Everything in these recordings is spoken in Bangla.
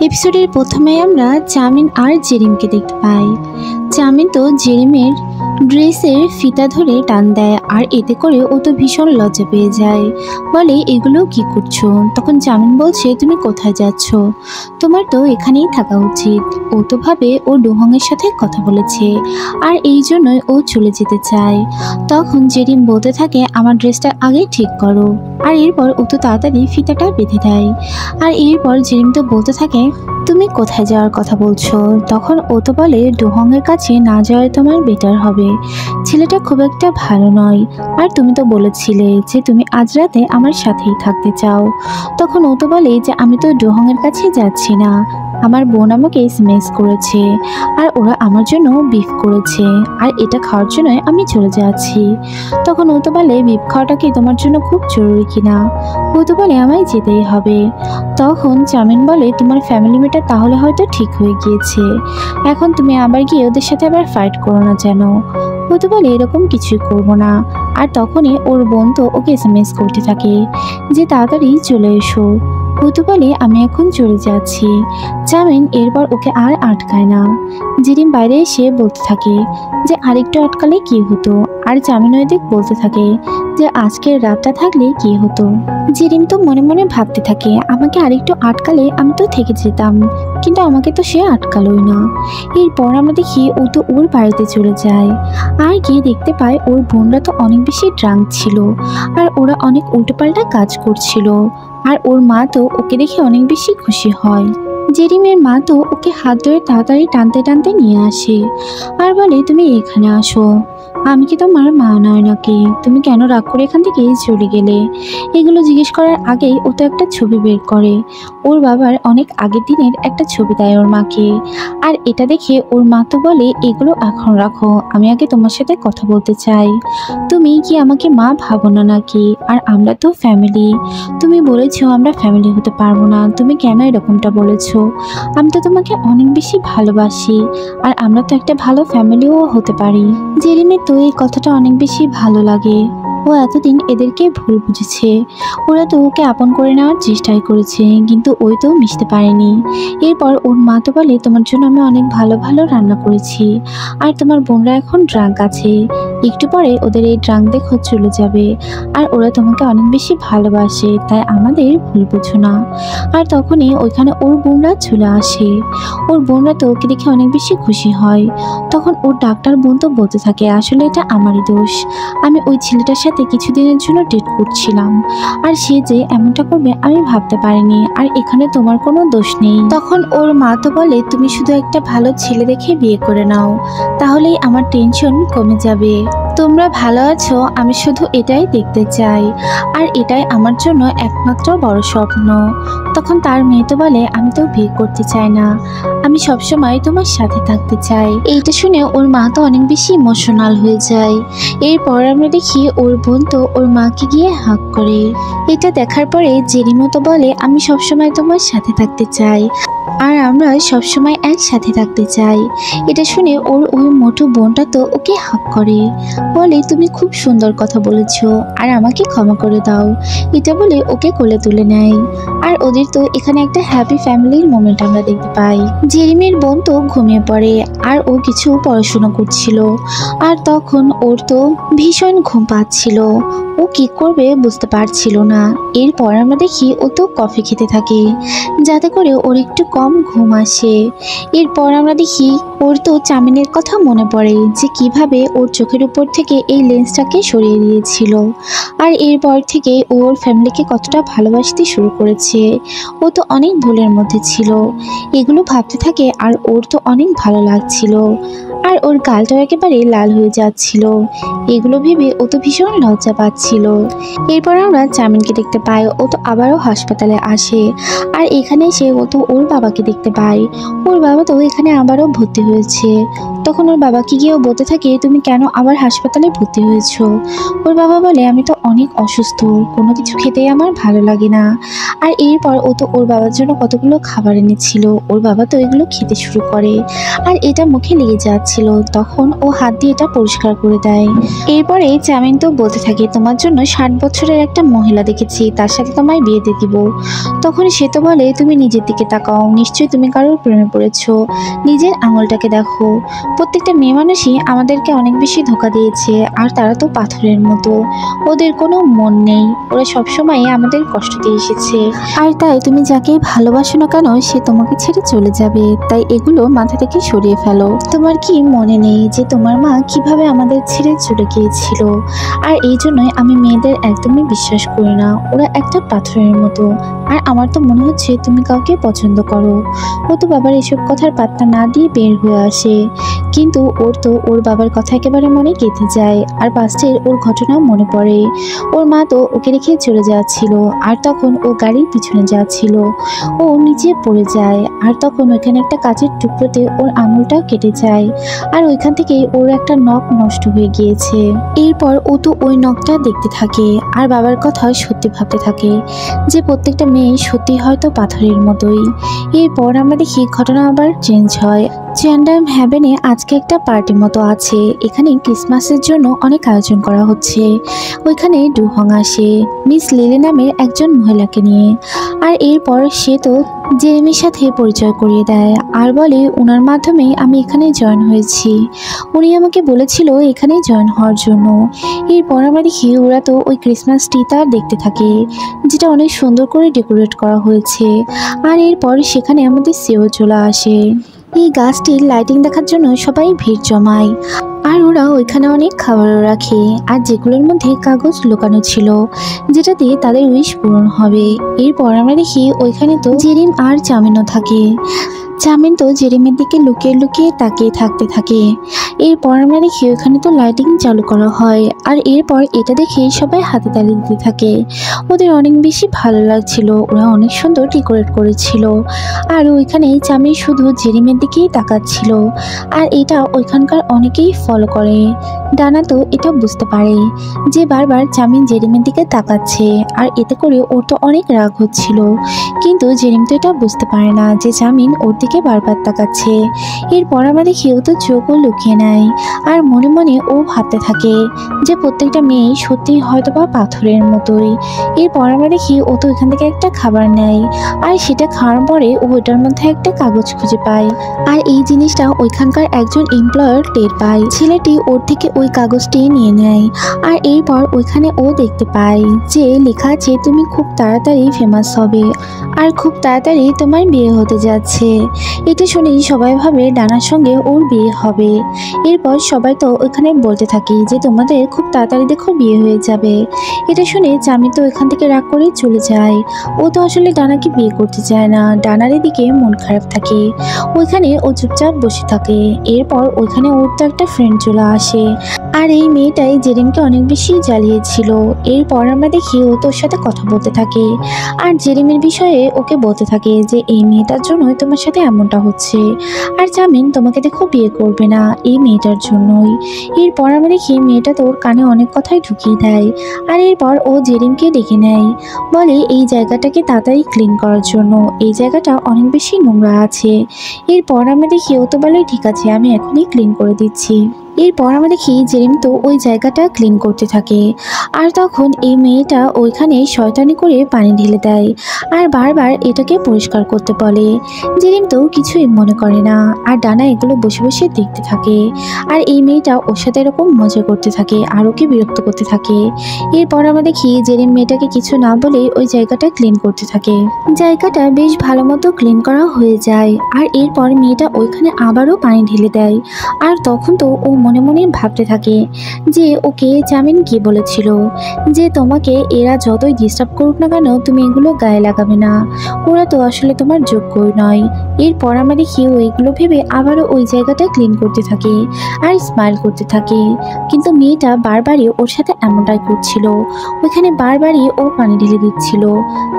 এপিসোডের প্রথমে আমরা চামিন আর জেরিমকে দেখতে পাই। চামিন তো জেরিমের ড্রেসের ফিতা ধরে টান দেয়, আর এতে করে ও তো ভীষণ লজ্জা পেয়ে যায়। বলে, এগুলো কি করছো? তখন চামিন বলছে, তুমি কোথায় যাচ্ছ? তোমার তো এখানেই থাকা উচিত। ও তো ভাবে ও ডুহংয়ের সাথে কথা বলেছে, আর এই জন্যই ও চলে যেতে চায়। তখন জেরিম বলতে থাকে, আমার ড্রেসটা আগে ঠিক করো। আর এরপর ও তো তাড়াতাড়ি ফিতাটা বেঁধে দেয়। আর এরপর জেরিম তো বলতে থাকে, তুমি কোথায় যাওয়ার কথা বলছো? তখন ও তো বলে, ডুহংয়ের কাছে না যাওয়াই তোমার বেটার হবে। ছেলেটা খুব একটা ভালো নয়, আর তুমি তো বলেছিলে যে তুমি আজ রাতে আমার সাথেই থাকতে চাও। তখন ও তো বলে যে আমি তো ডুহংয়ের কাছে যাচ্ছি না, আমার বোন আমাকে এসএমএস করেছে, আর ওরা আমার জন্য বিফ করেছে, আর এটা খাওয়ার জন্য আমি চলে যাচ্ছি। তখন ও তো বলে, বিফ খাওয়াটা কি তোমার জন্য খুব জরুরি কিনা? ও তো বলে, আমায় যেতেই হবে। তখন চামিন বলে, তোমার ফ্যামিলি মেটার তাহলে হয়তো ঠিক হয়ে গিয়েছে, এখন তুমি আবার গিয়ে ওদের সাথে আবার ফাইট করো না যেন। ও তো বলে, এরকম কিছুই করবো না। আর তখনই ওর বোন তো ওকে এসএমএস করতে থাকে যে তাড়াতাড়ি চলে এসো। ও তো বলে, আমি এখন চলে যাচ্ছি। চামিন এরপর ওকে আর আটকায় না। জেরিম বাইরে এসে বলতে থাকে যে আরেকটু আটকালে কি হতো, আর চামিন ওইদিক বলতে থাকে যে আজকের রাতটা থাকলে কি হতো। জেরিম তো মনে মনে ভাবতে থাকে, আমাকে আরেকটু আটকালে আমি তো থেকে যেতাম, কিন্তু আমাকে তো সে আটকালোই না। এরপর আমরা দেখি ও তো ওর বাড়িতে চলে যায়, আর গিয়ে দেখতে পায় ওর বোনরা তো অনেক বেশি ড্রাঙ্ক ছিল, আর ওরা অনেক উল্টোপাল্টা কাজ করছিল। আর ওর মা তো ওকে দেখে অনেক বেশি খুশি হয়। জেরিমের মা তো ওকে হাত ধরে তাড়াতাড়ি টানতে টানতে নিয়ে আসে, আর বলে, তুমি এখানে আসো, আমি কি তোমার মা নয় নাকি? তুমি কেন রাগ করে এখান থেকে চলে গেলে? এগুলো জিজ্ঞেস করার আগেই ও তো একটা ছবি বের করে। ওর বাবার অনেক আগের দিনের একটা ছবি দেয় ওর মাকে, আর এটা দেখে ওর মা তো বলে, এগুলো এখন রাখো, আমি আগে তোমার সাথে কথা বলতে চাই। তুমি কি আমাকে মা ভাবো না নাকি? আর আমরা তো ফ্যামিলি, তুমি বলেছো আমরা ফ্যামিলি হতে পারবো না, তুমি কেন এরকমটা বলেছো? আমি তো তোমাকে অনেক বেশি ভালোবাসি, আর আমরা তো একটা ভালো ফ্যামিলিও হতে পারি। জেরিমের তো এই কথাটা অনেক বেশি ভালো লাগে। ও এতদিন এদেরকে ভুল বুঝেছে, ওরা তো ওকে আপন করে নেওয়ার চেষ্টাই করেছে, কিন্তু ওই তো মিশতে পারেনি। এরপর ওর মা তো বলে, তোমার জন্য আমি অনেক ভালো ভালো রান্না করেছি, আর তোমার বোনরা এখন ড্রাঙ্ক আছে, একটু পরে ওদের এই ড্রাঙ্ক দেখো চলে যাবে, আর ওরা তোমাকে অনেক বেশি ভালোবাসে, তাই আমাদের ভুল বুঝো না। আর তখনই ওইখানে ওর বোনরা চলে আসে। ওর বোনরা তো ওকে দেখে অনেক বেশি খুশি হয়। তখন ওর ডাক্তার বোন তো বলতে থাকে, আসলে এটা আমারই দোষ, আমি ওই ছেলেটার সাথে কিছুদিনের জন্য ডেট করছিলাম, আর সে যে এমনটা করবে আমি ভাবতে পারিনি, আর এখানে তোমার কোনো দোষ নেই। তখন ওর মা তো বলে, তুমি শুধু একটা ভালো ছেলে দেখে বিয়ে করে নাও, তাহলেই আমার টেনশন কমে যাবে। তোমরা ভালো আছো, আমি শুধু এটাই দেখতে চাই, আর এটাই আমার জন্য একমাত্র বড় স্বপ্ন। তখন তার মেয়ে তো বলে, আমি তো বিয়ে করতে চাই না, আমি সবসময় তোমার সাথে থাকতে চাই। এইটা শুনে ওর মা তো অনেক বেশি ইমোশনাল হয়ে যায়। এরপর আমরা দেখি ওর বোন তো ওর মাকে গিয়ে হাগ করে। এটা দেখার পরে জেরিমও তো বলে, আমি সবসময় তোমার সাথে থাকতে চাই, আর আমরা সবসময় একসাথে থাকতে চাই। এটা শুনে ওর ওই মোটু বোনটা তো ওকে হাক করে, বলে, তুমি খুব সুন্দর কথা বলেছো, আর আমাকে ক্ষমা করে দাও। এটা বলে ওকে কোলে তুলে নেয়, আর ওদের তো এখানে একটা হ্যাপি ফ্যামিলির মোমেন্ট আমরা দেখতে পাই। জেরিমের বোন তো ঘুমিয়ে পড়ে, আর ও কিছু পড়াশোনা করছিল, আর তখন ওর তো ভীষণ ঘুম পাচ্ছিল, ও কি করবে বুঝতে পারছিল না। এরপর আমরা দেখি ও তো কফি খেতে থাকে, যাতে করে ওর একটু কম ঘুম আসে। এরপর আমরা দেখি ওর তো চামিনের কথা মনে পড়ে, যে কিভাবে ওর চোখের উপর থেকে এই লেন্সটাকে সরিয়ে দিয়েছিল, আর এরপর থেকে ওর ফ্যামিলিকে কতটা ভালোবাসতে শুরু করেছে। ও তো অনেক ভুলের মধ্যে ছিল, এগুলো ভাবতে থাকে, আর ওর তো অনেক ভালো লাগছিল, আর ওর গালটাও একেবারে লাল হয়ে যাচ্ছিল। এগুলো ভেবে ও তো ভীষণ লজ্জা পাচ্ছিল। এরপর আমরা চামিনকে দেখতে পাই, ও তো আবারও হাসপাতালে আসে, আর এখানে এসে ও তো ওর বাবাকে দেখতে পায়। ওর বাবা তো এখানে আবারও ভর্তি হয়েছে। তখন ওর বাবাকে গিয়েও বলতে থাকে, তুমি কেন আবার হাসপাতালে ভর্তি হয়েছো? ওর বাবা বলে, আমি তো অনেক অসুস্থ, কোনো কিছু খেতেই আমার ভালো লাগে না। আর এরপর ও তো ওর বাবার জন্য কতগুলো খাবার এনেছিল, ওর বাবা তো এগুলো খেতে শুরু করে, আর এটা মুখে লেগে যাচ্ছিল। তখন ও হাত দিয়ে এটা পরিষ্কার করে দেয়। এরপরে চামিন তো বলতে থাকে, তোমার জন্য 60 বছরের একটা মহিলা দেখেছি, তার সাথে তোমায় বিয়ে দিয়ে দিব। তখন সে তো বলে, তুমি নিজের দিকে তাকাও, নিশ্চয়ই তুমি কারোর প্রেমে পড়েছো, নিজের আঙুলটাকে দেখো। প্রত্যেকটা মেয়ে মানুষই আমাদেরকে অনেক বেশি ধোঁকা দিয়েছে, আর তারা তো পাথরের মতো, ওদের কোনো মন নেই, ওরা সবসময় আমাদের কষ্ট দিয়ে এসেছে। আর তাই তুমি যাকে ভালোবাসো না কেন সে তোমাকে ছেড়ে চলে যাবে, তাই এগুলো মাথা থেকে সরিয়ে ফেলো। তোমার কি মনে নেই যে তোমার মা কিভাবে আমাদের ছেড়ে চলে গিয়েছিল? আর এই জন্যই আমি মেয়েদের একদমই বিশ্বাস করি না, ওরা একটা পাথরের মতো। আর আমার তো মনে হচ্ছে তুমি কাউকে পছন্দ করো। ও তো বাবার এসব কথার পাত্তা না দিয়ে বের হয়ে আসে, কিন্তু ওর তো ওর বাবার কথা একেবারে মনে গেঁথে যায়। আর পাস্টের ওর ঘটনাও মনে পড়ে, ওর মা তো ওকে রেখে চলে যাচ্ছিল, আর তখন ও গাড়ির পিছনে যাচ্ছিল, ও নিচে পড়ে যায়, আর তখন ওইখানে একটা কাচের টুকরোতে ওর আঙুলটা কেটে যায়, আর ওইখান থেকে ওর একটা নখ নষ্ট হয়ে গিয়েছে। এরপর ও তো ওই নখটা দেখতে থাকে, আর বাবার কথা সত্যি ভাবতে থাকে যে প্রত্যেকটা মেয়ে সত্যি হয়তো পাথরের মতোই। এরপর আমরা দেখি ঘটনা আবার চেঞ্জ হয়। চ্যান্ডাম হ্যাভেনে আজকে একটা পার্টি মতো আছে, এখানে ক্রিসমাসের জন্য অনেক আয়োজন করা হচ্ছে। ওইখানে ডুহং আসে মিস লিলি নামের একজন মহিলাকে নিয়ে, আর এরপর সে তো জেরেমির সাথে পরিচয় করিয়ে দেয়, আর বলে ওনার মাধ্যমে আমি এখানে জয়েন হয়েছি, উনি আমাকে বলেছিল এখানে জয়েন হওয়ার জন্য। এরপর আমরা দেখি ওরা তো ওই ক্রিসমাস ট্রিটা দেখতে থাকে, যেটা অনেক সুন্দর করে ডেকোরেট করা হয়েছে। আর এরপর সেখানে আমাদের সেও চলে আসে। এই গাছটির লাইটিং দেখার জন্য সবাই ভিড় জমায়, আর ওরা ওইখানে অনেক খাবারও রাখে, আর যেগুলোর মধ্যে কাগজ লুকানো ছিল যেটা দিয়ে তাদের উইশ পূরণ হবে। এরপর আমরা দেখি ওইখানে তো জেরিম আর চামিনও থাকে। চামিন তো জেরিমের দিকে লুকিয়ে লুকিয়ে তাকিয়ে থাকতে থাকে। এরপর আমরা দেখি ওখানে তো লাইটিং চালু করা হয়, আর এরপর এটা দেখে সবাই হাতে তালি দিতে থাকে। ওদের অনেক বেশি ভালো লাগছিল, ওরা অনেক সুন্দর ডেকোরেট করেছিল। আর ওইখানে চামিন শুধু জেরিমের দিকেই তাকাচ্ছিল, আর এটা ওইখানকার অনেকেই ফলো করে। ডানা তো এটা বুঝতে পারে যে বারবার চামিন জেরিমের দিকে তাকাচ্ছে, আর এতে করে ওর তো অনেক রাগ হচ্ছিল, কিন্তু জেরিম তো এটা বুঝতে পারে না যে চামিন ওর দিকে বারবার তাকাচ্ছে। এরপর আমরা দেখি ও তো চোখও লুকিয়ে নেয়, আর মনে মনে ও ভাবতে থাকে যে প্রত্যেকটা মেয়ে সত্যি হয়তো বা পাথরের মতোই। এরপর আমরা দেখি ও তো এখান থেকে একটা খাবার নেয়, আর সেটা খাওয়ার পরে ও ওটার মধ্যে একটা কাগজ খুঁজে পায়, আর এই জিনিসটা ওইখানকার একজন এমপ্লয়ার টের পায়। ছেলেটি ওর থেকে ওই কাগজটি নিয়ে নেয়, আর এরপর ওইখানে ও দেখতে পায় যে লেখা আছে তুমি খুব তাড়াতাড়ি ফেমাস হবে, আর খুব তাড়াতাড়ি তোমার বিয়ে হতে যাচ্ছে। এটা শুনেই সবাই ভাবে ডানার সঙ্গে ওর বিয়ে হবে। এরপর সবাই তো ওইখানে বলতে থাকে যে তোমাদের খুব তাড়াতাড়ি দেখো বিয়ে হয়ে যাবে। এটা শুনে চামি তো এখান থেকে রাগ করে চলে যায়। ও তো আসলে ডানাকে বিয়ে করতে চায় না, ডানার দিকে মন খারাপ থাকে। ওইখানে ও চুপচাপ বসে থাকে। এরপর ওইখানে ওর তো একটা ফ্রেন্ড চলে আসে, আর এই মেয়েটাই জেরিমকে অনেক বেশি জ্বালিয়েছিল। এরপর আমরা দেখি ও তোর সাথে কথা বলতে থাকে, আর জেরিমের বিষয়ে ওকে বলতে থাকে যে এই মেয়েটার জন্যই তোমার সাথে এমনটা হচ্ছে, আর জামিন তোমাকে দেখো বিয়ে করবে না এই মেয়েটার জন্যই। এরপর আমরা দেখি মেয়েটা তো ওর কানে অনেক কথাই ঢুকিয়ে দেয়, আর এরপর ও জেরিমকে ডেকে নেয়, বলে এই জায়গাটাকে তাড়াতাড়ি ক্লিন করার জন্য, এই জায়গাটা অনেক বেশি নোংরা আছে। এরপর আমরা দেখি ও তো বলে ঠিক আছে আমি এখনই ক্লিন করে দিচ্ছি। এরপর আমরা দেখি জেরিম তো ওই জায়গাটা ক্লিন করতে থাকে, আর তখন এই মেয়েটা ওইখানে শয়তানি করে পানি ঢেলে দেয়, আর বারবার এটাকে পরিষ্কার করতে বলে। জেরিম তো কিছুই মনে করে না, আর ডানা এগুলো বসে বসে দেখতে থাকে, আর এই মেয়েটা ওর সাথে এরকম মজা করতে থাকে, আর ওকে বিরক্ত করতে থাকে। এরপর আমরা দেখি জেরিম মেয়েটাকে কিছু না বলে ওই জায়গাটা ক্লিন করতে থাকে। জায়গাটা বেশ ভালো মতো ক্লিন করা হয়ে যায়, আর এরপর মেয়েটা ওইখানে আবারও পানি ঢেলে দেয়। আর তখন তো ও মনে মনে ভাবতে থাকে যে ওকে চামিন কি বলেছিল যে তোমাকে এরা যতই ডিস্টার্ব করুক না কেন তুমি এগুলো গায়ে লাগাবে না, ওরা তো আসলে তোমার যোগ্যই নয়। এরপর আমরা দেখি ও এগুলো ভেবে আবারও ওই জায়গাটা ক্লিন করতে থাকে আর স্মাইল করতে থাকে, কিন্তু মেয়েটা বারবারই ওর সাথে এমনটাই করছিল, ওইখানে বারবারই ও পানি ঢেলে দিচ্ছিল।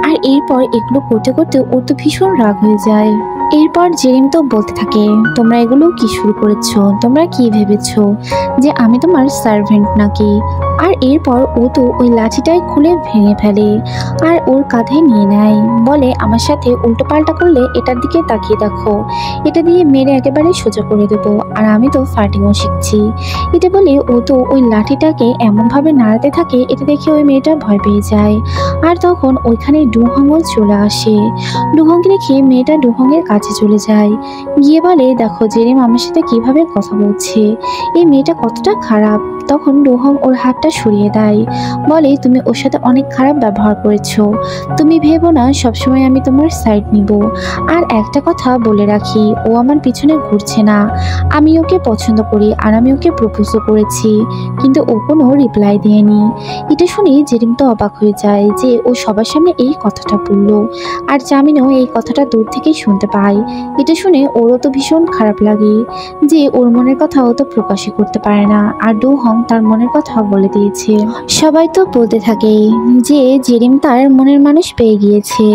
আর এরপর এগুলো করতে করতে ওর তো ভীষণ রাগ হয়ে যায়। এরপর জেরিম তো বলতে থাকে তোমরা এগুলো কি শুরু করেছো, তোমরা কি ভেবেছো যে আমি তোমার সার্ভেন্ট নাকি? আর এরপর ও তো ওই লাঠিটাই খুলে ভেঙে ফেলে আর ওর কাঁধে নিয়ে নেয়। বলে আমার সাথে উল্টো পাল্টা করলে এটার দিকে তাকিয়ে দেখো, এটা দিয়ে মেরে একেবারে সোজা করে দেবো, আর আমি তো ফাইটিংও শিখছি। এটা বলে ও তো ওই লাঠিটাকে এমনভাবে নাড়াতে থাকে, এটা দেখে ওই মেয়েটা ভয় পেয়ে যায়। আর তখন ওইখানে ডুহংও চলে আসে। ডুহংকে দেখে মেয়েটা ডুহংয়ের কাছে চলে যায়, গিয়ে বলে দেখো জেরিম আমার সাথে কিভাবে কথা বলছে, এই মেয়েটা কতটা খারাপ। তখন ডুহং ওর হাতটা সরিয়ে দেয়, বলে তুমি ওর সাথে অনেক খারাপ ব্যবহার করেছো, তুমি ভেবো না সবসময় আমি তোমার সাইড নিব। আর একটা কথা বলে রাখি, ও আমার পিছনে ঘুরছে না, আমি ওকে পছন্দ করি আর আমি ওকে প্রপোজও করেছি, কিন্তু ও কোনো রিপ্লাই দেয়নি। এটা শুনে জেরিম তো অবাক হয়ে যায় যে ও সবার সামনে এই কথাটা বললো, আর জামিনও এই কথাটা দূর থেকেই শুনতে পায়। এটা শুনে ওরও তো ভীষণ খারাপ লাগে যে ওর মনের কথা ও তো প্রকাশই করতে পারে না, আর ডুহং তার মনের কথা বলে দিয়েছে। সবাই তো বলতে থাকে যে জেরিম তার মনের মানুষ পেয়ে গিয়েছে,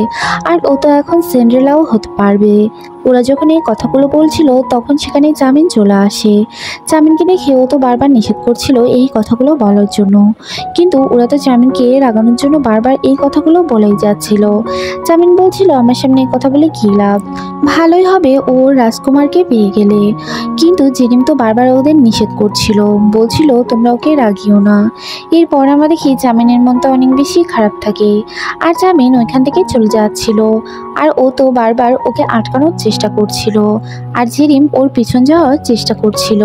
আর ও তো এখন সিন্ডারেলাও হতে পারবে। ওরা যখন এই কথাগুলো বলছিল তখন সেখানে জামিন চলে আসে। জামিনকে দেখে ও তো বারবার নিষেধ করছিল এই কথাগুলো বলার জন্য, কিন্তু ওরা তো জামিনকে রাগানোর জন্য বারবার এই কথাগুলো বলেই যাচ্ছিল। জামিন বলছিল আমার সামনে এই কথা বলে কী লাভ, ভালোই হবে ও রাজকুমারকে পেয়ে গেলে। কিন্তু জেরিম তো বারবার ওদের নিষেধ করছিল, বলছিল তোমরা ওকে রাগিও না। এরপর আমরা দেখি জামিনের মন তো অনেক বেশি খারাপ থাকে, আর জামিন ওইখান থেকে চলে যাচ্ছিল, আর ও তো বারবার ওকে আটকানোর চেষ্টা করছিল, আর জেরিম ওর পিছন যাওয়ার চেষ্টা করছিল।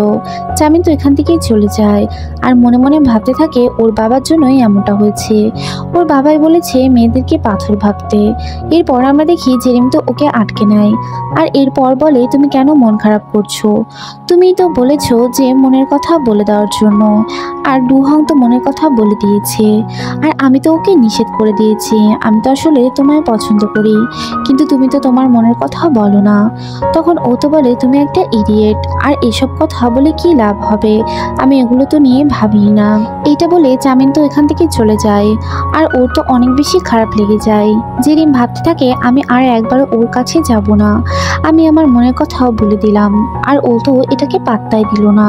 জামিন তো এখান থেকেই চলে যায়, আর মনে মনে ভাবতে থাকে ওর বাবার জন্যই এমনটা হয়েছে, ওর বাবাই বলেছে মেয়েদেরকে পাথর ভাবতে। এরপর আমরা দেখি জেরিম তো ওকে আটকে নেয়, আর এরপর বলে তুমি কেন মন খারাপ করছো, তুমিই তো বলেছো যে মনের কথা বলে দেওয়ার জন্য, আর ডুহং তো মনের কথা বলে দিয়েছে, আর আমি তো ওকে নিষেধ করে দিয়েছি, আমি তো আসলে তোমায় পছন্দ করি, কিন্তু তুমি তো তোমার মনের কথা বলো না। তখন ও তো বলে তুমি একটা ইডিয়েট, আর এসব কথা বলে কি লাভ হবে, আমি এগুলো তো নিয়ে ভাবি না। এইটা বলে জামিন তো এখান থেকে চলে যায়, আর ওর তো অনেক বেশি খারাপ লেগে যায়। জেরিম ভাবতে থাকে আমি আর একবার ওর কাছে যাব না, আমি আমার মনের কথাও বলে দিলাম, আর ও তো এটাকে পাত্তাই দিল না।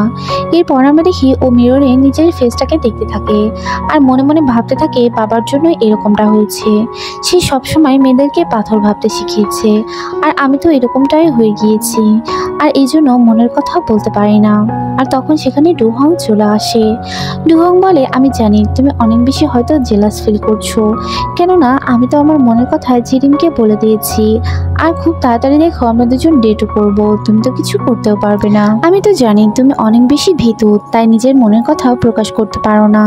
এরপর আমরা দেখি ও মিররে নিজের ফেসটাকে দেখতে থাকে, আর মনে মনে ভাবতে থাকে বাবার জন্য এরকমটা হয়েছে, সে সবসময় মেয়েদেরকে পাথর ভাবতে শিখিয়েছে, আর আমি তো এরকমটাই হয়ে গিয়েছি, আর এই জন্য মনের কথা বলতে পারি না। আর তখন সেখানে ডুহং চলে আসে। ডুহং বলে আমি জানি তুমি অনেক বেশি হয়তো জেলাস ফিল করছো, কেননা আমি তো আমার মনের কথা জেরিমকে বলে দিয়েছি, আর খুব তাড়াতাড়ি দেখো আমরা দুজন ডেটও করব, তুমি তো কিছু করতেও পারবে না। আমি তো জানি তুমি অনেক বেশি ভীতু, তাই নিজের মনের কথা প্রকাশ করতে পারো না।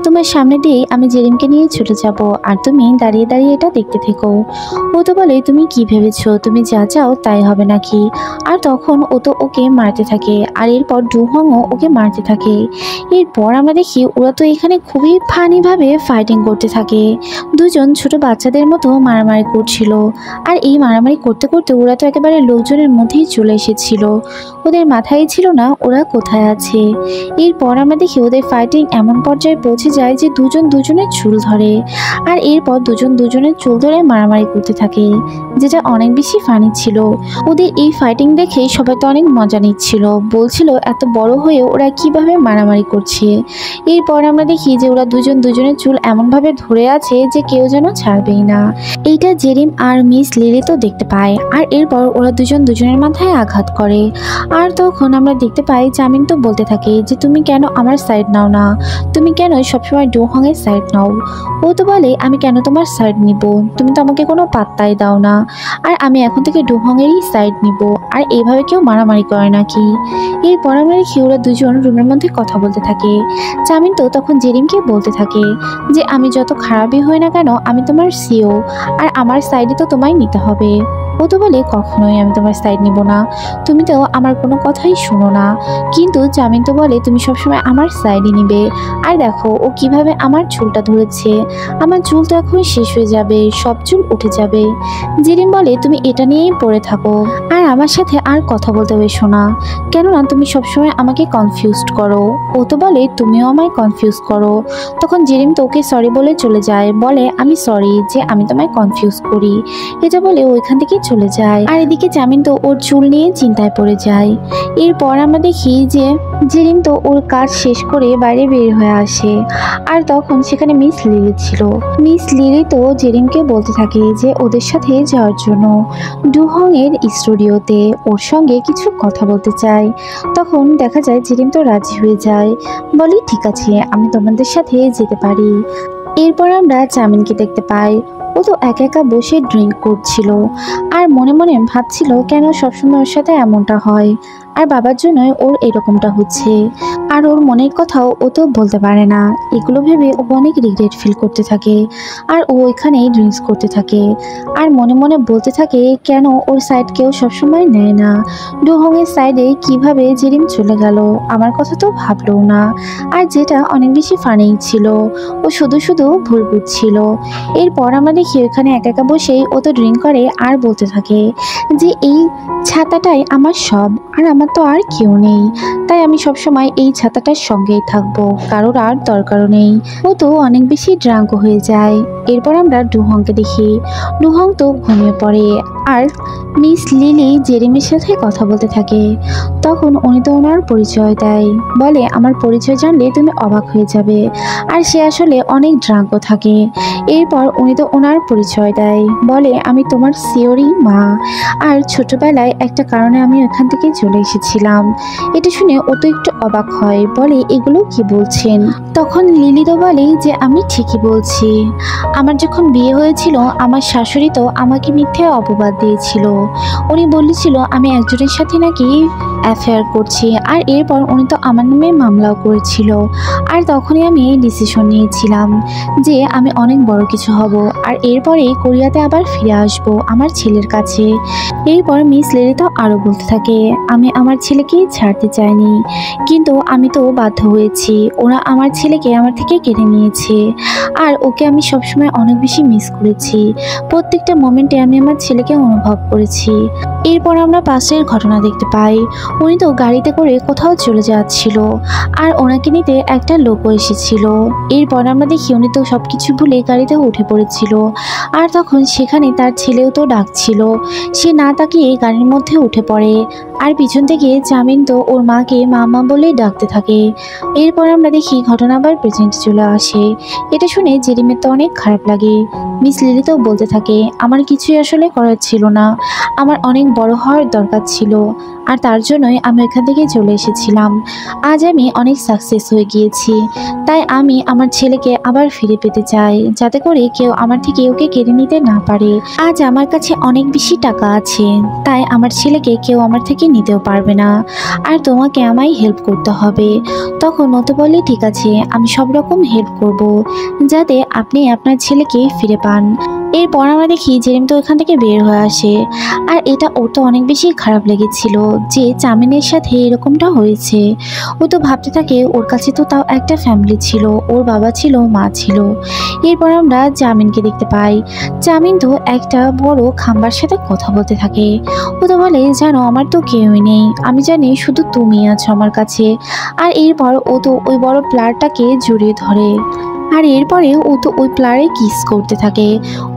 তোমার সামনে দিয়ে আমি জেরিমকে নিয়ে ছুটে যাব, আর তুমি দাঁড়িয়ে দাঁড়িয়ে এটা দেখতে থেকো। ও তো বলে তুমি কি ভেবেছো তুমি যা চাও তাই হবে নাকি। আর তখন ও তো ওকে মারতে থাকে, আর এরপর ডুহংও ওকে মারতে থাকে। এরপর আমরা দেখি ওরা তো এখানে খুবই ফানিভাবে ফাইটিং করতে থাকে, দুজন ছোট বাচ্চাদের মতো মারামারি করছিল। আর এই মারামারি করতে করতে ওরা তো একেবারে লোকজনের মধ্যেই চলে এসেছিল, ওদের মাথায় ছিল না ওরা কোথায় আছে। এরপর আমরা দেখি ওদের ফাইটিং এমন পর্যায়ে পৌঁছে যায় যে দুজন দুজনের চুল ধরে, আর এরপর দুজন দুজনের চুল ধরে মারামারি করতে থাকে, যেটা অনেক বেশি ফানি ছিল। ওদের এই ফাইটিং দেখে সবাই তো অনেক মজা নিচ্ছিল, বলছিল এত বড় হয়ে ওরা কিভাবে মারামারি করছে। এরপর আমরা দেখি যে ওরা দুজন দুজনের চুল এমনভাবে ধরে আছে যে কেউ যেন ছাড়বেই না। এইটা জেরিম আর মিস লিলি তো দেখতে পায়, আর এরপর ওরা দুজন দুজনের মাথায় আঘাত করে। আর তখন আমরা দেখতে পাই জামিন তো বলতে থাকে যে তুমি কেন আমার সাইড নাও না, তুমি কেন সবসময় ডুহংয়ের সাইড নাও। ও তো বলে আমি কেন তোমার সাইড নিব, তুমি তো আমাকে কোনো পাত্তাই দাও না, আর আমি এখন থেকে ডুহংয়েরই সাইড নিব, আর এইভাবে কেউ মারামারি করে নাকি। এরপর আমরা দেখি ওরা দুজন রুমের মধ্যে কথা বলতে থাকে। জামিন তো তখন জেরিমকে বলতে থাকে যে আমি যত খারাপই হই না কেন আমি তোমার সিও, আর আমার সাইডে তো তোমায় নিতে হবে। ও তো বলে কখনোই আমি তোমার সাইড নিব না, তুমি তো আমার কোনো কথাই শুনো না। কিন্তু জামিন তো বলে তুমি সবসময় আমার সাইডই নিবে, আর দেখো ও কিভাবে আমার চুলটা ধরেছে, আমার চুল তো এখন শেষ হয়ে যাবে, সব চুল উঠে যাবে। জেরিম বলে তুমি এটা নিয়েই পড়ে থাকো, আর আমার সাথে আর কথা বলতে বেশো না, কেননা তুমি সবসময় আমাকে কনফিউজড করো। ও তো বলে তুমিও আমায় কনফিউজ করো। তখন জেরিম তো ওকে সরি বলে চলে যায়, বলে আমি সরি যে আমি তোমায় কনফিউজ করি। এটা বলে ওইখান থেকে চলে যায়। আর এদিকে চামিন তো ওর চুল নিয়ে চিন্তায় পড়ে যায়। এরপর আমরা দেখি যে জেরিন তো ওর কাজ শেষ করে বাইরে বের হয়ে আসে। আর তখন সেখানে মিস লিলি ছিল। মিস লিলি তো জেরিনকে বলতে থাকে যে ওদের সাথে যাওয়ার জন্য ডুহং এর স্টুডিওতে ওর সঙ্গে কিছু কথা বলতে চায়। তখন দেখা যায় জেরিন তো রাজি হয়ে যায়, বলি ঠিক আছে আমি তোমাদের সাথে যেতে পারি। এরপর আমরা চামিনকে দেখতে পাই। ও তো একা একা বসে ড্রিঙ্ক করছিল আর মনে মনে ভাবছিল কেন সবসময় ওর সাথে এমনটা হয়, আর বাবার জন্যই ওর এরকমটা হচ্ছে। আর ওর মনের কথাও ও তো বলতে পারে না। এগুলো ভেবে ও অনেক রিগ্রেট ফিল করতে থাকে। আর ও ওইখানেই ড্রিঙ্কস করতে থাকে আর মনে মনে বলতে থাকে কেন ওর সাইড কেউ সবসময় নেয় না। ডুহংয়ের সাইডে কিভাবে জেরিন চলে গেল, আমার কথা তো ভাবলো না। আর যেটা অনেক বেশি ফানি ছিল, ও শুধু শুধু ভুল বুঝছিল। এরপর আমরা দেখি ওখানে একা একা বসেই ও তো ড্রিঙ্ক করে আর বলতে থাকে যে এই ছাতাটাই আমার সব, আর আমার তো আর কেউ নেই, তাই আমি সবসময় এই ছাতাটার সঙ্গেই থাকবো, কারোর আর দরকারও নেই। ও তো অনেক বেশি ড্রাঙ্ক হয়ে যায়। এরপর আমরা ডুহংকে দেখি। ডুহং তো ঘুমিয়ে পড়ে আর মিস লিলি জেরিমের সাথে কথা বলতে থাকে। তখন উনি তো ওনার পরিচয় দেয়, বলে আমার পরিচয় জানলে তুমি অবাক হয়ে যাবে। আর সে আসলে অনেক ড্রাঙ্কও থাকে। এরপর উনি তো ওনার পরিচয় দেয়, বলে আমি তোমার সিওরি মা, আর ছোটবেলায় একটা কারণে আমি ওখান থেকে চলে এসেছিলাম। এটা শুনে ও তো একটু অবাক হয়, বলে এগুলো কি বলছেন। তখন লিলি তো বলে যে আমি ঠিকই বলছি, আমার যখন বিয়ে হয়েছিল আমার শাশুড়ি তো আমাকে মিথ্যে অপবাদ দিয়েছিল। উনি বলেছিল আমি একজনের সাথে নাকি অ্যাফেয়ার করছি, আর এরপর উনি তো আমার নামে মামলাও করেছিল। আর তখনই আমি ডিসিশন নিয়েছিলাম যে আমি অনেক বড় কিছু হব, আর এরপরে কোরিয়াতে আবার ফিরে আসব আমার ছেলের কাছে। এরপর মিস লিলি তো আরও বলতে থাকে আমি আমার ছেলেকে ছাড়তে চাইনি, কিন্তু আমি তো বাধ্য হয়েছি। ওরা আমার ছেলেকে আমার থেকে কেড়ে নিয়েছে, আর ওকে আমি সবসময় অনেক বেশি মিস করেছি। প্রত্যেকটা মোমেন্টে আমি আমার ছেলেকে অনুভব করেছি। এরপর আমরা পাশের ঘটনা দেখতে পাই। উনি তো গাড়িতে করে কোথাও চলে যাচ্ছিল, আর ওনাকে নিতে একটা লোকও এসেছিল। এরপর আমরা দেখি উনি তো সবকিছু ভুলে গাড়িতে উঠে পড়েছিল। আর তখন সেখানে তার ছেলেও তো ডাকছিল, সে না তাকিয়ে গাড়ির মধ্যে উঠে পড়ে। আর পিছন থেকে চামিন তো ওর মাকে মামা বলে ডাকতে থাকে। এরপর আমরা দেখি ঘটনা আবার প্রেজেন্টে চলে আসে। এটা শুনে জেরিমের তো অনেক খারাপ লাগে। মিস লিলি তো বলতে থাকে আমার কিছুই আসলে করার ছিল না, আমার অনেক বড় হওয়ার দরকার ছিল, আর তার জন্যই আমি এখান থেকে চলে এসেছিলাম। আজ আমি অনেক সাকসেস হয়ে গিয়েছি, তাই আমি আমার ছেলেকে আবার ফিরে পেতে চাই, যাতে করে কেউ আমার থেকে ওকে কেড়ে নিতে না পারে। আজ আমার কাছে অনেক বেশি টাকা আছে, তাই আমার ছেলেকে কেউ আমার থেকে নিতেও পারবে না, আর তোমাকে আমায় হেল্প করতে হবে। তখন ও তো বলে ঠিক আছে আমি সব রকম হেল্প করব, যাতে আপনি আপনার ছেলেকে ফিরে পান। এরপর আমরা দেখি জেরিম তো ওখান থেকে বের হয়ে আসে। আর এটা ওর তো অনেক বেশি খারাপ লেগেছিল যে চামিনের সাথে এরকমটা হয়েছে। ও তো ভাবতে থাকে ওর কাছে তো তাও একটা ফ্যামিলি ছিল, ওর বাবা ছিল, মা ছিল। এরপর আমরা চামিনকে দেখতে পাই। চামিন তো একটা বড় খাম্বার সাথে কথা বলতে থাকে। ও তো বলে জানো আমার তো কেউই নেই, আমি জানি শুধু তুমি আছো আমার কাছে। আর এরপর ও তো ওই বড় প্লারটাকে জড়িয়ে ধরে, আর এরপরে ও তো ওই প্লারে কিস করতে থাকে।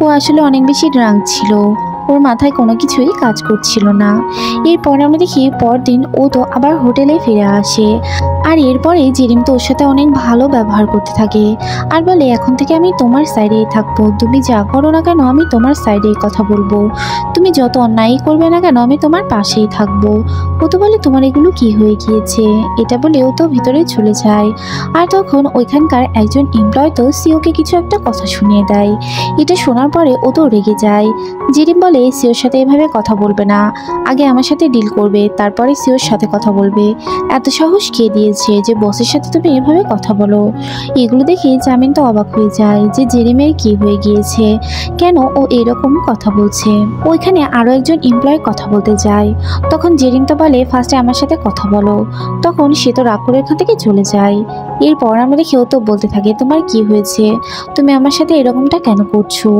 ও আসলে অনেক বেশি ড্রাঙ্ক ছিল, ওর মাথায় কোনো কিছুই কাজ করছিল না। এরপর আমরা দেখি পরদিন ও তো আবার হোটেলে ফিরে আসে। আর এরপরে জেরিম তো ওর সাথে অনেক ভালো ব্যবহার করতে থাকে, আর বলে এখন থেকে আমি তোমার সাইডেই থাকবো, তুমি যা করো না কেন আমি তোমার সাইডেই কথা বলবো, তুমি যত অন্যায় করবে না কেন আমি তোমার পাশেই থাকবো। ও তো বলে তোমার এগুলো কি হয়ে গিয়েছে, এটা বলে ও তো ভিতরে চলে যায়। আর তখন ওইখানকার একজন এমপ্লয় তো সিওকে কিছু একটা কথা শুনিয়ে দেয়। এটা শোনার পরে ও তো রেগে যায়। জেরিম বলে সিওর সাথে এভাবে কথা বলবে না, আগে আমার সাথে ডিল করবে তারপরে সিওর সাথে কথা বলবে। এত সাহস কে দিয়েছে যে বসের সাথে তুমি এভাবে কথা বলো। এগুলো দেখে জামিন তো অবাক হয়ে যায় যে জেরিমের কি হয়ে গিয়েছে, কেন ও এরকম কথা বলছে। ওইখানে আরো একজন এমপ্লয় কথা বলতে যায়। তখন জেরিম তো বলে ফার্স্টে আমার সাথে কথা বলো। তখন সে তো রাগ করে এখান থেকে চলে যায়। এরপর আমরা দেখি ও তো বলতে থাকে তোমার কি হয়েছে, তুমি আমার সাথে এরকমটা কেন করছো,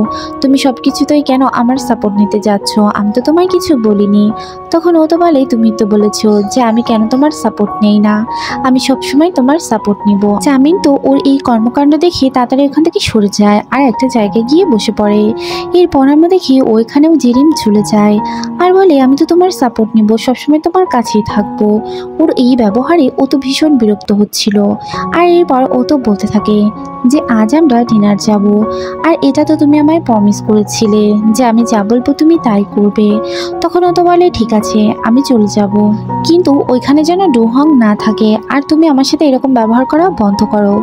তুমি সব কিছুতেই কেন আমার সাপোর্ট নিতে বলতে যাচ্ছ, আমি তো তোমায় কিছু বলিনি। তখন ও তো বলে তুমি তো বলেছো যে আমি কেন তোমার সাপোর্ট নেই না, আমি সবসময় তোমার সাপোর্ট নিব। চামিন তো ওর এই কর্মকাণ্ড দেখে তাড়াতাড়ি ওখান থেকে সরে যায় আর একটা জায়গায় গিয়ে বসে পড়ে। এরপর আমরা দেখি ওইখানেও জেরিম চলে যায় আর বলে আমি তো তোমার সাপোর্ট নিব, সবসময় তোমার কাছেই থাকবো। ওর এই ব্যবহারে ও তো ভীষণ বিরক্ত হচ্ছিল। আর এরপর ও তো বলতে থাকে যে আজ আমরা ডিনার যাব, আর এটা তো তুমি আমায় প্রমিস করেছিলে যে আমি যা বলবো তুমি তাই করবে। তখন ও তো বলে ঠিক আছে আমি চলে যাব, কিন্তু ওইখানে যেন ডুহং না থাকে আর তুমি আমার সাথে এরকম ব্যবহার করা বন্ধ করো।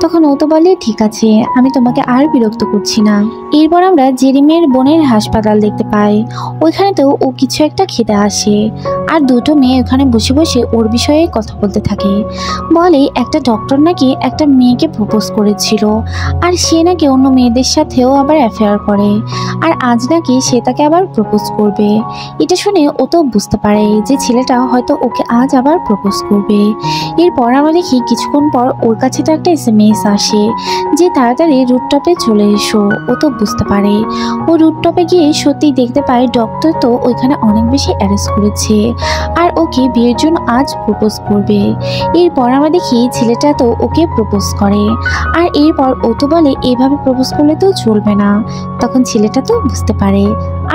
তখন ও তো বলে ঠিক আছে আমি তোমাকে আর বিরক্ত করছি না। এরপর আমরা জেরিমের বোনের হাসপাতাল দেখতে পাই। ওইখানেতেও ও কিছু একটা খেতে আসে আর দুটো মেয়ে ওখানে বসে বসে ওর বিষয়ে কথা বলতে থাকে। বলে একটা ডক্টর নাকি একটা মেয়েকে প্রপোজ করেছিল আর সে নাকি অন্য মেয়েদের সাথেও আবার অ্যাফেয়ার করে, আর আজ নাকি সে তাকে আবার প্রপোজ করবে। এটা শুনে ও তো বুঝতে পারে যে ছেলেটা হয়তো ওকে আজ আবার প্রপোজ করবে। এরপর আমরা দেখি কিছুক্ষণ পর ওর কাছে তো একটা SMS আসে যে তাড়াতাড়ি রুটটপে চলে এসো। ও তো বুঝতে পারে। ও রুটটপে গিয়ে সত্যি দেখতে পায় ডক্টর তো ওইখানে অনেক বেশি অ্যারেস্ট করেছে আর ওকে বিয়ের জন্য আজ প্রপোজ করবে। এরপর আমরা দেখি ছেলেটা তো ওকে প্রপোজ করে আর এরপর ও তো বলে এইভাবে প্রপোজ করলে তো চলবে না। তখন ছেলেটা তো বুঝতে পারে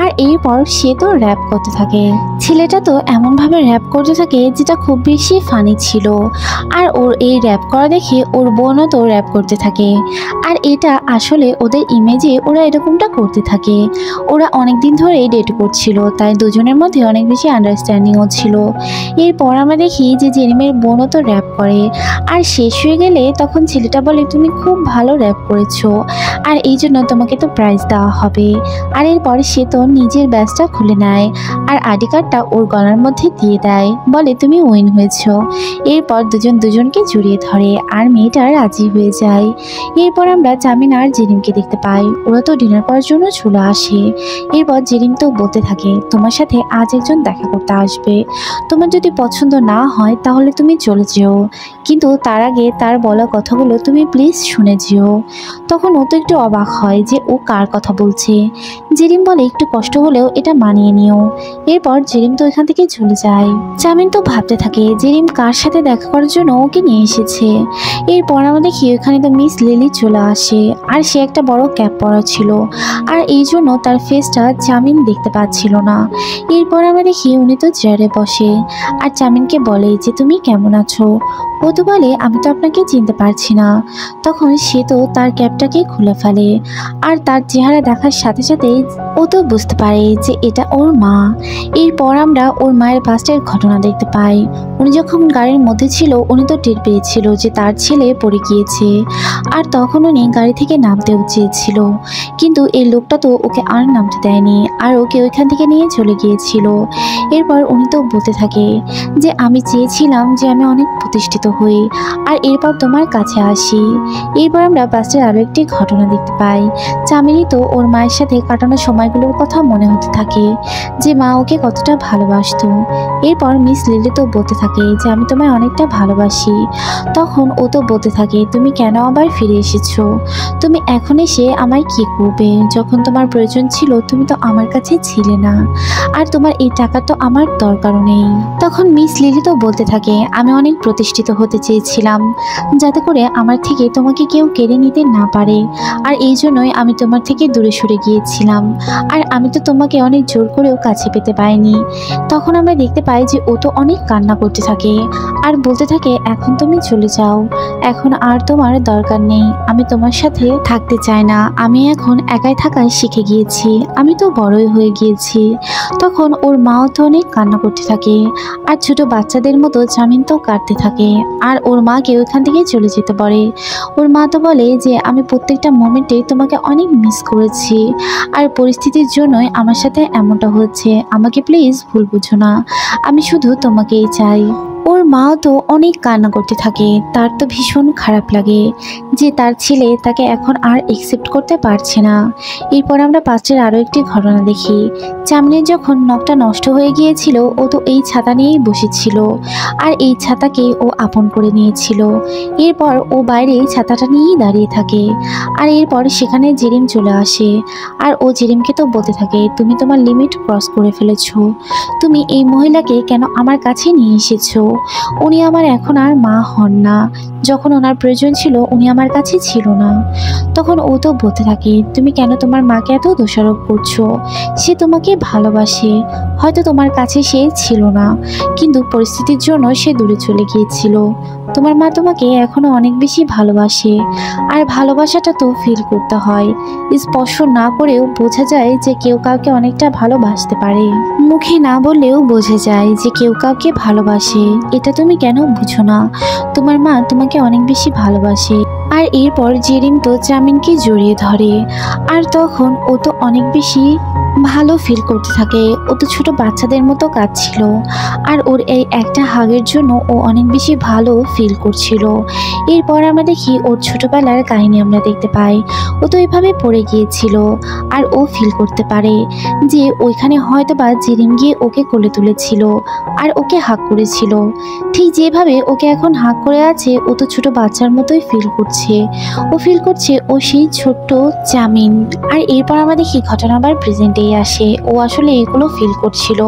আর এরপর সে তো র্যাপ করতে থাকে। ছেলেটা তো এমনভাবে র্যাপ করতে থাকে যেটা খুব বেশি ফানি ছিল। আর ওর এই র্যাপ করা দেখে ওর বোনও তো র্যাপ করতে থাকে। আর এটা আসলে ওদের ইমেজে ওরা এরকমটা করতে থাকে। ওরা অনেক দিন ধরে ডেট করছিল, তাই দুজনের মধ্যে অনেক বেশি আন্ডারস্ট্যান্ডিংও ছিল। এরপর আমরা দেখি যে জেরিমের বোনও তো র্যাপ করে আর শেষ হয়ে গেলে তখন ছেলেটা বলে তুমি খুব ভালো র্যাপ করেছো আর এই জন্য তোমাকে তো প্রাইজ দেওয়া হবে। আর এরপর সে তো নিজের ব্যাজটা খুলে নেয় আর আইডি কার্ডটা ওর গলার মধ্যে দিয়ে দেয়, বলে তুমি উইন হয়েছো। এরপর দুজন দুজনকে জড়িয়ে ধরে আর মেয়েটা রাজি হয়ে যায়। এরপর আমরা চামিন আর জেরিমকে দেখতে পাই, ওরা তো ডিনার করার জন্য চলে আসে। এরপর জেরিম তো বলতে থাকে তোমার সাথে আজ একজন দেখা করতে আসবে, তোমার যদি পছন্দ না হয় তাহলে তুমি চলে যেও, কিন্তু তার আগে তার বলা কথাগুলো তুমি প্লিজ শুনে যেও। তখন ও তো একটু অবাক হয় যে ও কার কথা বলছে। জেরিম বলে একটু কষ্ট হলেও এটা মানিয়ে নিও। এরপর জেরিম তো এখান থেকে চলে যায়। চামিন তো ভাবতে থাকে জেরিম কার সাথে দেখা করার জন্য ওকে নিয়ে এসেছে। এরপর আমরা দেখি ওখানে তো মিস লিলি চলে আসে আর সে একটা বড় ক্যাপ পরা ছিল আর এই জন্য তার ফেসটা চামিন দেখতে পাচ্ছিল না। এরপর আমরা দেখি উনি তো চেয়ারে বসে আর চামিনকে বলে যে তুমি কেমন আছো। ও তো বলে আমি তো আপনাকে চিনতে পারছি না। তখন সে তো তার ক্যাপটাকে খুলে ফেলে আর তার চেহারা দেখার সাথে সাথেই ও তো বুঝতে পারে যে এটা ওর মা। এরপর আমরা ওর মায়ের বাসের ঘটনা দেখতে পাই। উনি যখন গাড়ির মধ্যে ছিল উনি তো টের পেয়েছিল যে তার ছেলে পড়ে গিয়েছে আর তখন উনি গাড়ি থেকে নামতেও চেয়েছিল, কিন্তু এই লোকটা তো ওকে আর নামতে দেয়নি আর ওকে ওইখান থেকে নিয়ে চলে গিয়েছিল। এরপর উনি তো বলতে থাকে যে আমি চেয়েছিলাম যে আমি অনেক প্রতিষ্ঠিত হই আর এরপর তোমার কাছে আসি। এরপর আমরা বাসের আরও একটি ঘটনা দেখতে পাই। চামেলি তো ওর মায়ের সাথে কাটানো সময়গুলোর কথা মনে হতে থাকে যে মা ওকে কতটা ভালোবাসতো। এরপর মিস লিলি তো বলতে থাকে যে আমি তোমায় অনেকটা ভালোবাসি। তখন ও তো বলতে থাকে তুমি কেন আবার ফিরে এসেছো, তুমি এখন এসে আমায় কি করবে, যখন তোমার প্রয়োজন ছিল তুমি তো আমার কাছে ছিলে না আর তোমার এই টাকা তো আমার দরকারও নেই। তখন মিস লিলি তো বলতে থাকে আমি অনেক প্রতিষ্ঠিত হতে চেয়েছিলাম যাতে করে আমার থেকে তোমাকে কেউ কেড়ে নিতে না পারে, আর এই জন্যই আমি তোমার থেকে দূরে সরে গিয়েছিলাম আর আমি তো তোমাকে অনেক জোর করেও কাছে পেতে পাইনি। তখন আমরা দেখতে পাই যে ও তো অনেক কান্না করতে থাকে আর বলতে থাকে এখন তুমি চলে যাও, এখন আর তোমার দরকার নেই, আমি তোমার সাথে থাকতে চাই না, আমি এখন একাই থাকা শিখে গিয়েছি, আমি তো বড়ই হয়ে গিয়েছি। তখন ওর মাও তো অনেক কান্না করতে থাকে আর ছোট বাচ্চাদের মতো জামিন তো কাটতে থাকে আর ওর মাকে ওইখান থেকে চলে যেতে বলে। ওর মা তো বলে যে আমি প্রত্যেকটা মোমেন্টে তোমাকে অনেক মিস করেছি আর পরিস্থিতির জন্যই আমার সাথে এমনটা হচ্ছে, আমাকে প্লিজ ভুল বুঝো না, আমি শুধু তোমাকেই চাই। ওর মাও তো অনেক কান্না করতে থাকে, তার তো ভীষণ খারাপ লাগে যে তার ছেলে তাকে এখন আর একসেপ্ট করতে পারছে না। এরপর আমরা পাত্রের আরও একটি ঘটনা দেখি। চামিনের যখন নখটা নষ্ট হয়ে গিয়েছিল, ও তো এই ছাতা নিয়েই বসেছিল আর এই ছাতাকে ও আপন করে নিয়েছিল। এরপর ও বাইরে ছাতাটা নিয়েই দাঁড়িয়ে থাকে। আর এরপর সেখানে জেরিম চলে আসে আর ও জেরিমকে তো বলতে থাকে, তুমি তোমার লিমিট ক্রস করে ফেলেছো। তুমি এই মহিলাকে কেন আমার কাছে নিয়ে এসেছো? উনি আমার এখন আর মা হন না। যখন ওনার প্রয়োজন ছিল উনি আমার কাছে ছিল না। তখন ও তো বলতে থাকে, তুমি কেন তোমার মাকে এত দোষারোপ করছো? সে তোমাকে ভালোবাসে, হয়তো তোমার কাছে সে ছিল না, কিন্তু পরিস্থিতির জন্য সে দূরে চলে গিয়েছিল। তোমার মা তোমাকে এখনো অনেক বেশি ভালোবাসে, আর ভালোবাসাটা তো ফিল করতে হয়। স্পর্শ না করেও বোঝা যায় যে কেউ কাউকে অনেকটা ভালোবাসতে পারে। মুখে না বললেও বোঝা যায় যে কেউ কাউকে ভালোবাসে। এটা তুমি কেন বুঝো না? তোমার মা তোমাকে অনেক বেশি ভালোবাসে। আর এরপর জেরিম তো চামিনকে জড়িয়ে ধরে, আর তখন ও তো অনেক বেশি ভালো ফিল করতে থাকে। ও তো ছোট বাচ্চাদের মতো কাঁদছিল, আর ওর এই একটা হাগের জন্য ও অনেক বেশি ভালো ফিল করছিল। এরপর আমরা দেখি ওর ছোটবেলার কাহিনী আমরা দেখতে পাই। ও তো এভাবে পড়ে গিয়েছিল, আর ও ফিল করতে পারে যে ওইখানে হয়তো বা জেরিম গিয়ে ওকে কোলে তুলেছিল আর ওকে হাগ করেছিল। ঠিক যেভাবে ওকে এখন হাগ করে আছে, ও তো ছোট বাচ্চার মতোই ফিল করছে। ও ফিল করছে ও সেই ছোট্ট চামিন। আর এরপর আমরা দেখি ঘটনা আবার প্রেজেন্টে আসে। ও আসলে এগুলো ফিল করছিল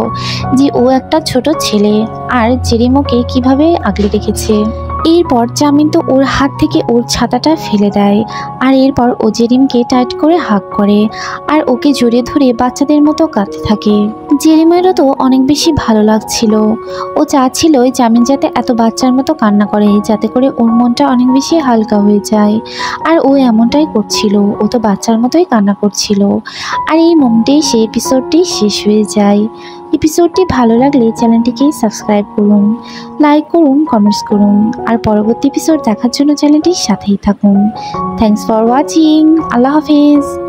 যে ও একটা ছোট ছেলে, আর জেরিম ওকে কিভাবে আগলে রেখেছে। এরপর চামিন তো ওর হাত থেকে ওর ছাতাটা ফেলে দেয়, আর এরপর ও জেরিমকে টাইট করে হাগ করে আর ওকে জড়িয়ে ধরে বাচ্চাদের মতো কাঁদতে থাকে। জেরিমেরও তো অনেক বেশি ভালো লাগছিল। ও চাচ্ছিল চামিন যাতে এত বাচ্চার মতো কান্না করে, যাতে করে ওর মনটা অনেক বেশি হালকা হয়ে যায়। আর ও এমনটাই করছিল, ও তো বাচ্চার মতোই কান্না করছিল। আর এই মোমেন্টেই সেই এপিসোডটি শেষ হয়ে যায়। এপিসোডটি ভালো লাগলে চ্যানেলটিকে সাবস্ক্রাইব করুন, লাইক করুন, কমেন্টস করুন, আর পরবর্তী এপিসোড দেখার জন্য চ্যানেলটির সাথেই থাকুন। Thanks for watching. আল্লাহ হাফেজ।